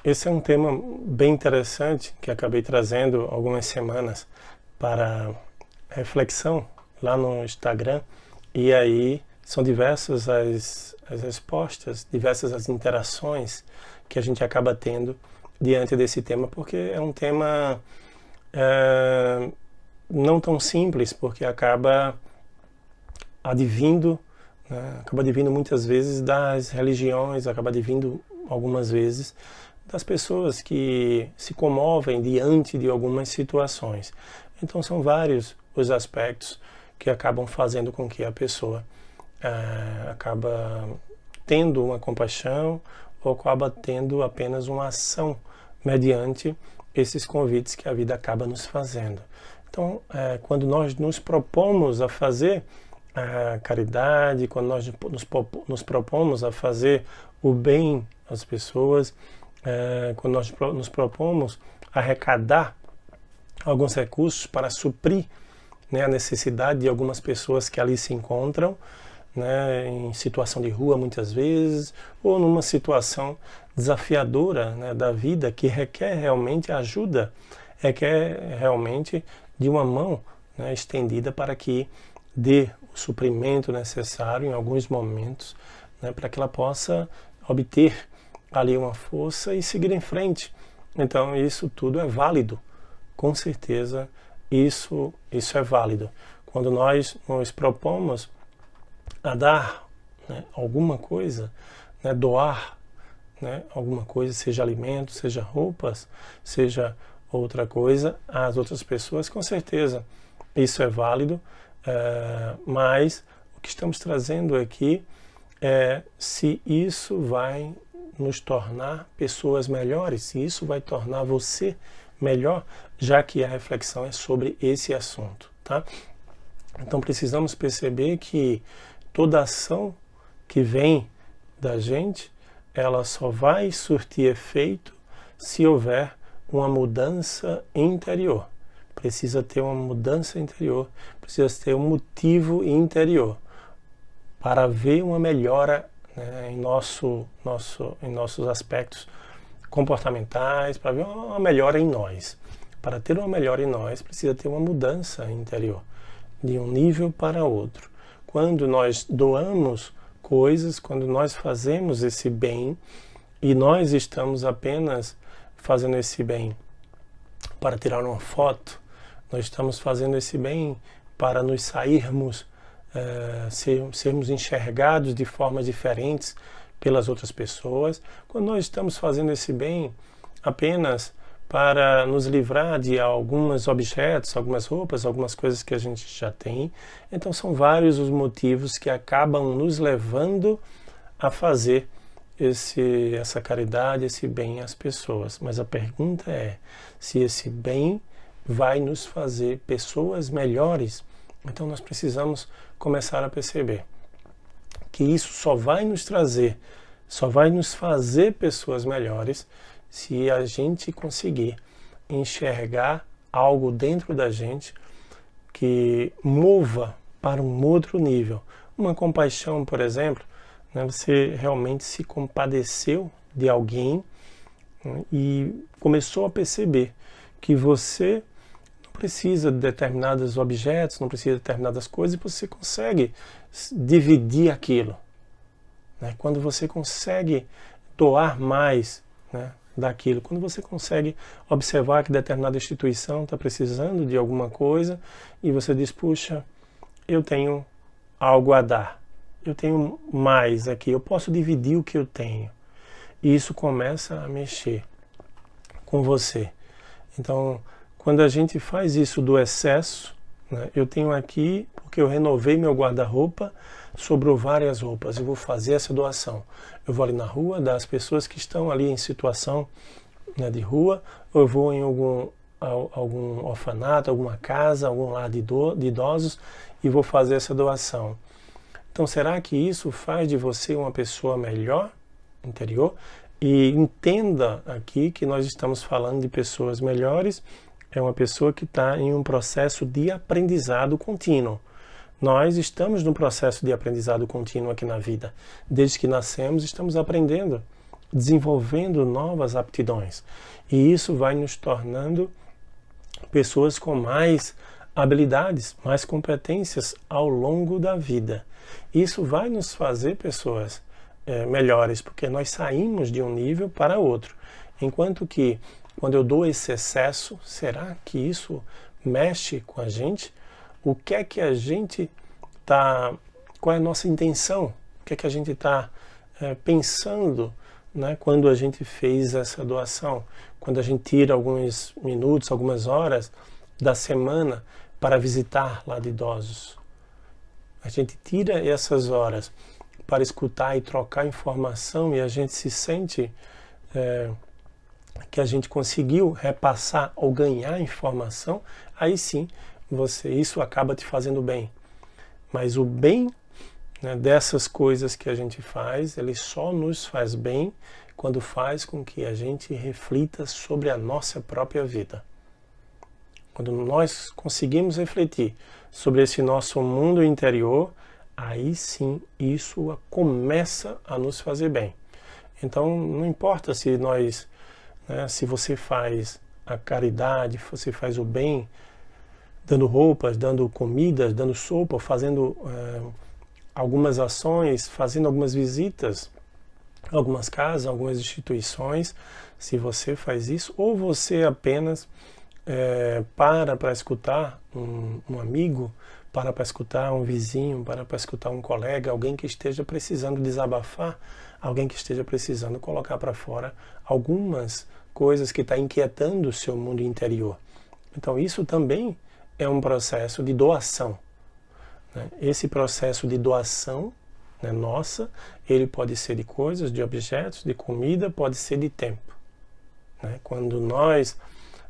esse é um tema bem interessante que acabei trazendo algumas semanas para reflexão lá no Instagram, e aí são diversas as respostas, diversas as interações que a gente acaba tendo diante desse tema, porque é um tema não tão simples, porque acaba advindo, né, acaba advindo muitas vezes das religiões, acaba advindo algumas vezes das pessoas que se comovem diante de algumas situações. Então são vários os aspectos que acabam fazendo com que a pessoa acaba tendo uma compaixão ou acaba tendo apenas uma ação mediante esses convites que a vida acaba nos fazendo. Então, quando nós nos propomos a fazer a caridade, quando nós nos propomos a fazer o bem às pessoas, quando nós nos propomos a arrecadar alguns recursos para suprir, né, a necessidade de algumas pessoas que ali se encontram, né, em situação de rua muitas vezes, ou numa situação desafiadora, né, da vida, que requer realmente ajuda, requer realmente de uma mão, né, estendida para que dê o suprimento necessário em alguns momentos, né, para que ela possa obter ali uma força e seguir em frente. Então isso tudo é válido, com certeza isso é válido. Quando nós nos propomos a dar, né, alguma coisa, né, doar, né, alguma coisa, seja alimento, seja roupas, seja outra coisa, às outras pessoas, com certeza isso é válido, mas o que estamos trazendo aqui é se isso vai nos tornar pessoas melhores, se isso vai tornar você melhor, já que a reflexão é sobre esse assunto, tá? Então precisamos perceber que toda ação que vem da gente, ela só vai surtir efeito se houver uma mudança interior. Precisa ter uma mudança interior, precisa ter um motivo interior para ver uma melhora, né, em nossos aspectos comportamentais, para ver uma melhora em nós. Para ter uma melhora em nós, precisa ter uma mudança interior, de um nível para outro. Quando nós doamos coisas, quando nós fazemos esse bem, e nós estamos apenas fazendo esse bem para tirar uma foto, nós estamos fazendo esse bem para nos sairmos, sermos enxergados de formas diferentes pelas outras pessoas, quando nós estamos fazendo esse bem apenas para nos livrar de alguns objetos, algumas roupas, algumas coisas que a gente já tem, então são vários os motivos que acabam nos levando a fazer essa caridade, esse bem às pessoas. Mas a pergunta é se esse bem vai nos fazer pessoas melhores. Então nós precisamos começar a perceber que isso só vai nos trazer, só vai nos fazer pessoas melhores se a gente conseguir enxergar algo dentro da gente que mova para um outro nível. Uma compaixão, por exemplo, né, você realmente se compadeceu de alguém, né, e começou a perceber que você não precisa de determinados objetos, não precisa de determinadas coisas, e você consegue dividir aquilo. Né? Quando você consegue doar mais, né, daquilo, quando você consegue observar que determinada instituição está precisando de alguma coisa e você diz, puxa, eu tenho algo a dar, eu tenho mais aqui, eu posso dividir o que eu tenho. E isso começa a mexer com você. Então, quando a gente faz isso do excesso, né, eu tenho aqui, porque eu renovei meu guarda-roupa, sobrou várias roupas, eu vou fazer essa doação. Eu vou ali na rua, dar às pessoas que estão ali em situação, né, de rua, ou eu vou em algum orfanato, alguma casa, algum lar de idosos, e vou fazer essa doação. Então, será que isso faz de você uma pessoa melhor, interior? E entenda aqui que nós estamos falando de pessoas melhores, é uma pessoa que está em um processo de aprendizado contínuo. Nós estamos num processo de aprendizado contínuo aqui na vida. Desde que nascemos, estamos aprendendo desenvolvendo novas aptidões. E isso vai nos tornando pessoas com mais habilidades, mais competências ao longo da vida. Isso vai nos fazer pessoas melhores, porque nós saímos de um nível para outro. Enquanto que, quando eu dou esse excesso, será que isso mexe com a gente? O que é que a gente está... Qual é a nossa intenção? O que é que a gente está pensando, né, quando a gente fez essa doação? Quando a gente tira alguns minutos, algumas horas da semana para visitar lá de idosos. A gente tira essas horas para escutar e trocar informação e a gente se sente que a gente conseguiu repassar ou ganhar informação, aí sim, isso acaba te fazendo bem. Mas o bem, né, dessas coisas que a gente faz, ele só nos faz bem quando faz com que a gente reflita sobre a nossa própria vida. Quando nós conseguimos refletir sobre esse nosso mundo interior, aí sim isso começa a nos fazer bem. Então não importa se nós, né, se você faz a caridade, você faz o bem, dando roupas, dando comidas, dando sopa, fazendo algumas ações, fazendo algumas visitas, algumas casas, algumas instituições, se você faz isso, ou você apenas para escutar um amigo, para escutar um vizinho, para escutar um colega, alguém que esteja precisando desabafar, alguém que esteja precisando colocar para fora algumas coisas que está inquietando o seu mundo interior. Então isso também é um processo de doação. Né? Esse processo de doação, né, nossa, ele pode ser de coisas, de objetos, de comida, pode ser de tempo. Né? Quando nós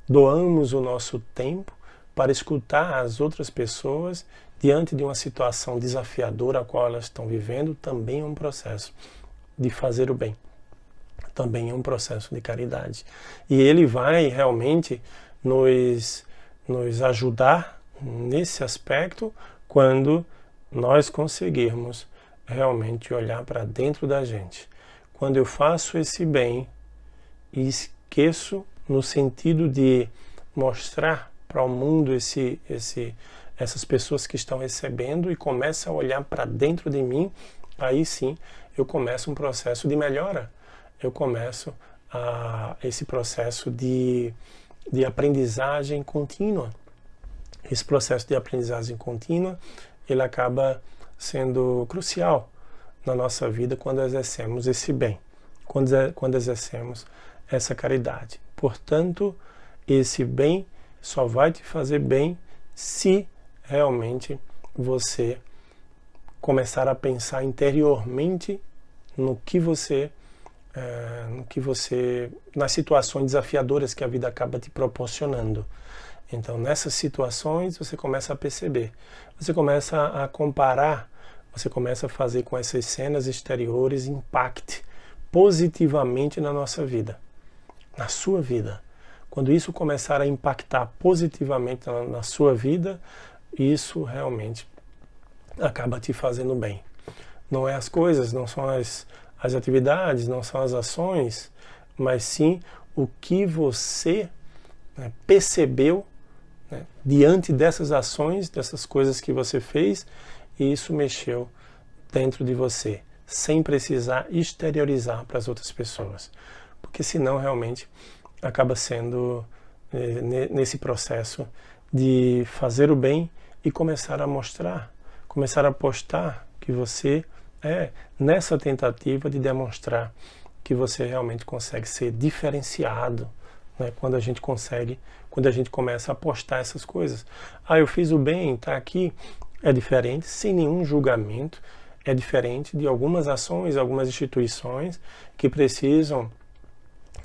doamos o nosso tempo para escutar as outras pessoas diante de uma situação desafiadora a qual elas estão vivendo, também é um processo de fazer o bem. Também é um processo de caridade. E ele vai realmente nos ajudar nesse aspecto quando nós conseguirmos realmente olhar para dentro da gente. Quando eu faço esse bem e esqueço no sentido de mostrar para o mundo essas pessoas que estão recebendo e começo a olhar para dentro de mim, aí sim eu começo um processo de melhora. Eu começo esse processo de aprendizagem contínua. Esse processo de aprendizagem contínua, ele acaba sendo crucial na nossa vida quando exercemos esse bem, quando exercemos essa caridade. Portanto, esse bem só vai te fazer bem se realmente você começar a pensar interiormente nas situações desafiadoras que a vida acaba te proporcionando. Então, nessas situações, você começa a perceber, você começa a comparar, você começa a fazer com essas cenas exteriores impacte positivamente na nossa vida, na sua vida. Quando isso começar a impactar positivamente na sua vida, isso realmente acaba te fazendo bem. Não é as coisas, não são as atividades, não são as ações, mas sim o que você percebeu, né, diante dessas ações, dessas coisas que você fez, e isso mexeu dentro de você, sem precisar exteriorizar para as outras pessoas. Porque senão realmente acaba sendo nesse processo de fazer o bem e começar a mostrar, começar a postar que você nessa tentativa de demonstrar que você realmente consegue ser diferenciado, né? Quando a gente começa a postar essas coisas. Eu fiz o bem, tá aqui, é diferente, sem nenhum julgamento, é diferente de algumas ações, algumas instituições que precisam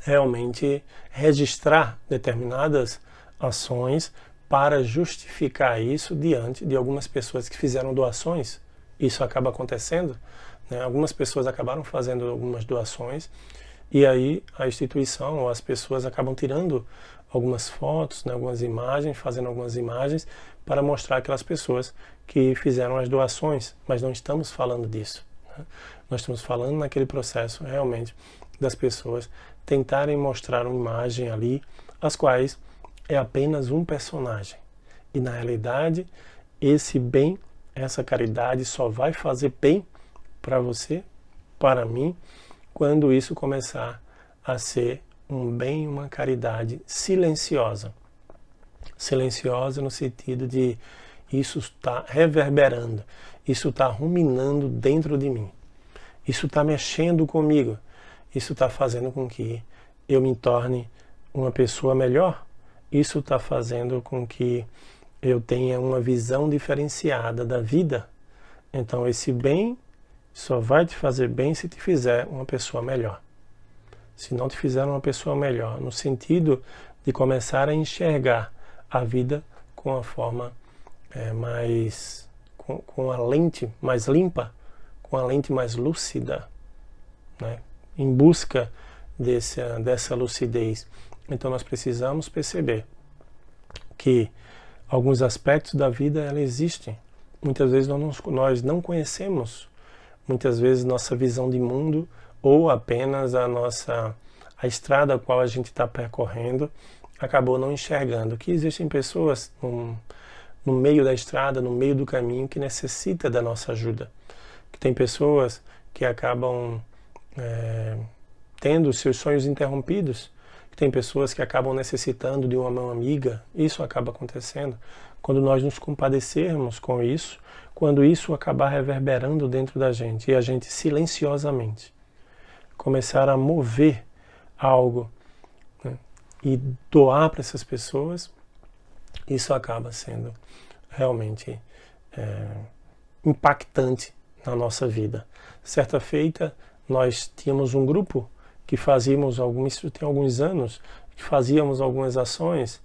realmente registrar determinadas ações para justificar isso diante de algumas pessoas que fizeram doações. Isso acaba acontecendo, né? Algumas pessoas acabaram fazendo algumas doações e aí a instituição ou as pessoas acabam tirando algumas fotos, né, algumas imagens, fazendo algumas imagens para mostrar aquelas pessoas que fizeram as doações, mas não estamos falando disso, né? Nós estamos falando naquele processo realmente das pessoas tentarem mostrar uma imagem ali, as quais é apenas um personagem. E na realidade, esse bem, essa caridade só vai fazer bem para você, para mim, quando isso começar a ser um bem, uma caridade silenciosa. Silenciosa no sentido de isso está reverberando, isso está ruminando dentro de mim, isso está mexendo comigo, isso está fazendo com que eu me torne uma pessoa melhor, isso está fazendo com que eu tenha uma visão diferenciada da vida. Então esse bem só vai te fazer bem se te fizer uma pessoa melhor. Se não te fizer uma pessoa melhor, no sentido de começar a enxergar a vida com a forma com a lente mais limpa, com a lente mais lúcida, né? Em busca dessa lucidez. Então nós precisamos perceber que alguns aspectos da vida ela existem. Muitas vezes nós não conhecemos, muitas vezes nossa visão de mundo ou apenas a estrada a qual a gente está percorrendo acabou não enxergando que existem pessoas no meio da estrada, no meio do caminho que necessita da nossa ajuda, que tem pessoas que acabam tendo seus sonhos interrompidos, que tem pessoas que acabam necessitando de uma mão amiga. Isso acaba acontecendo quando nós nos compadecermos com isso, quando isso acabar reverberando dentro da gente e a gente silenciosamente começar a mover algo, né, e doar para essas pessoas, isso acaba sendo realmente impactante na nossa vida. Certa feita, nós tínhamos um grupo que fazíamos isso tem alguns anos, que fazíamos algumas ações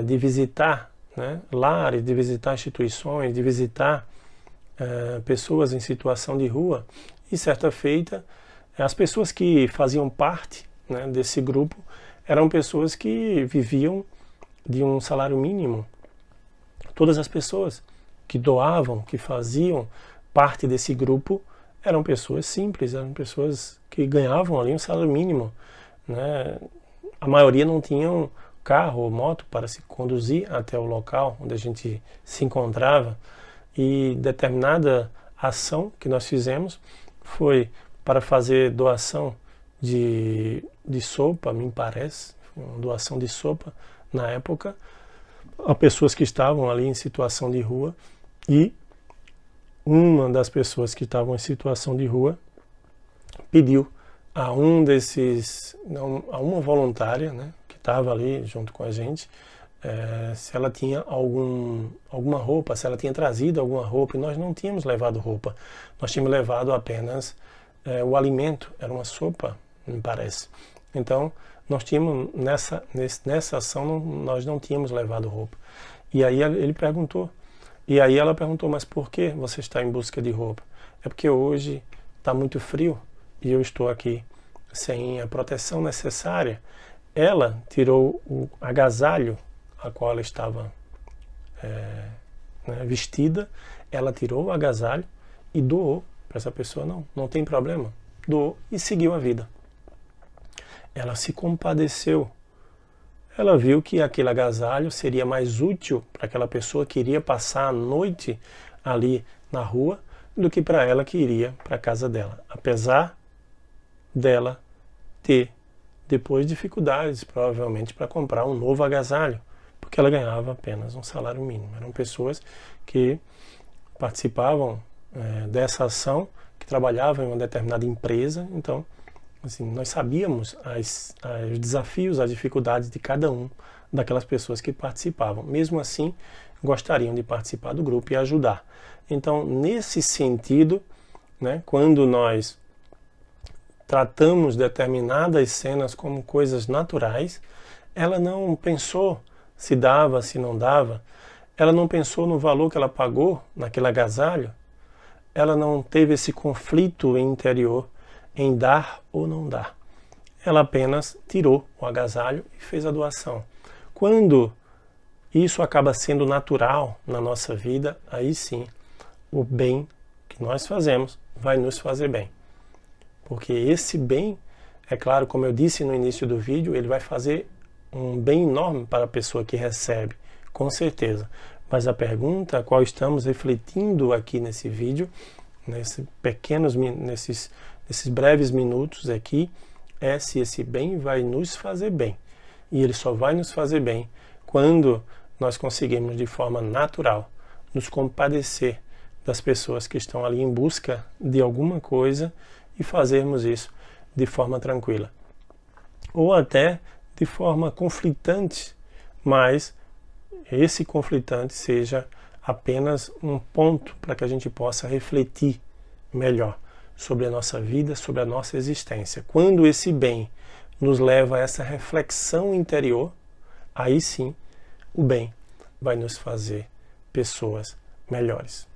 de visitar, né, lares, de visitar instituições, de visitar pessoas em situação de rua. E certa feita, as pessoas que faziam parte, né, desse grupo eram pessoas que viviam de um salário mínimo. Todas as pessoas que doavam, que faziam parte desse grupo, eram pessoas simples, eram pessoas que ganhavam ali um salário mínimo, né? A maioria não tinham carro ou moto para se conduzir até o local onde a gente se encontrava, e determinada ação que nós fizemos foi para fazer doação de sopa, me parece, uma doação de sopa na época, a pessoas que estavam ali em situação de rua. E uma das pessoas que estavam em situação de rua pediu a uma voluntária, né, que estava ali junto com a gente, se ela tinha alguma roupa, se ela tinha trazido alguma roupa. E nós não tínhamos levado roupa, nós tínhamos levado apenas o alimento, era uma sopa, me parece. Então nós tínhamos nessa ação nós não tínhamos levado roupa. E aí ela perguntou, mas por que você está em busca de roupa? É porque hoje está muito frio e eu estou aqui sem a proteção necessária. Ela tirou o agasalho a qual ela estava vestida, ela tirou o agasalho e doou para essa pessoa. Não tem problema, doou e seguiu a vida. Ela se compadeceu. Ela viu que aquele agasalho seria mais útil para aquela pessoa que iria passar a noite ali na rua do que para ela que iria para a casa dela. Apesar dela ter depois dificuldades, provavelmente, para comprar um novo agasalho, porque ela ganhava apenas um salário mínimo. Eram pessoas que participavam dessa ação, que trabalhavam em uma determinada empresa. Então, assim, nós sabíamos os desafios, as dificuldades de cada um daquelas pessoas que participavam. Mesmo assim, gostariam de participar do grupo e ajudar. Então, nesse sentido, né, quando nós tratamos determinadas cenas como coisas naturais, ela não pensou se dava, se não dava, ela não pensou no valor que ela pagou naquele agasalho, ela não teve esse conflito interior em dar ou não dar. Ela apenas tirou o agasalho e fez a doação. Quando isso acaba sendo natural na nossa vida, aí sim, o bem que nós fazemos vai nos fazer bem. Porque esse bem É claro, como eu disse no início do vídeo, ele vai fazer um bem enorme para a pessoa que recebe, com certeza. Mas a pergunta a qual estamos refletindo aqui nesse vídeo, nesses breves minutos aqui, é se esse bem vai nos fazer bem. E ele só vai nos fazer bem quando nós conseguimos de forma natural nos compadecer das pessoas que estão ali em busca de alguma coisa e fazermos isso de forma tranquila. Ou até de forma conflitante, mas esse conflitante seja apenas um ponto para que a gente possa refletir melhor sobre a nossa vida, sobre a nossa existência. Quando esse bem nos leva a essa reflexão interior, aí sim o bem vai nos fazer pessoas melhores.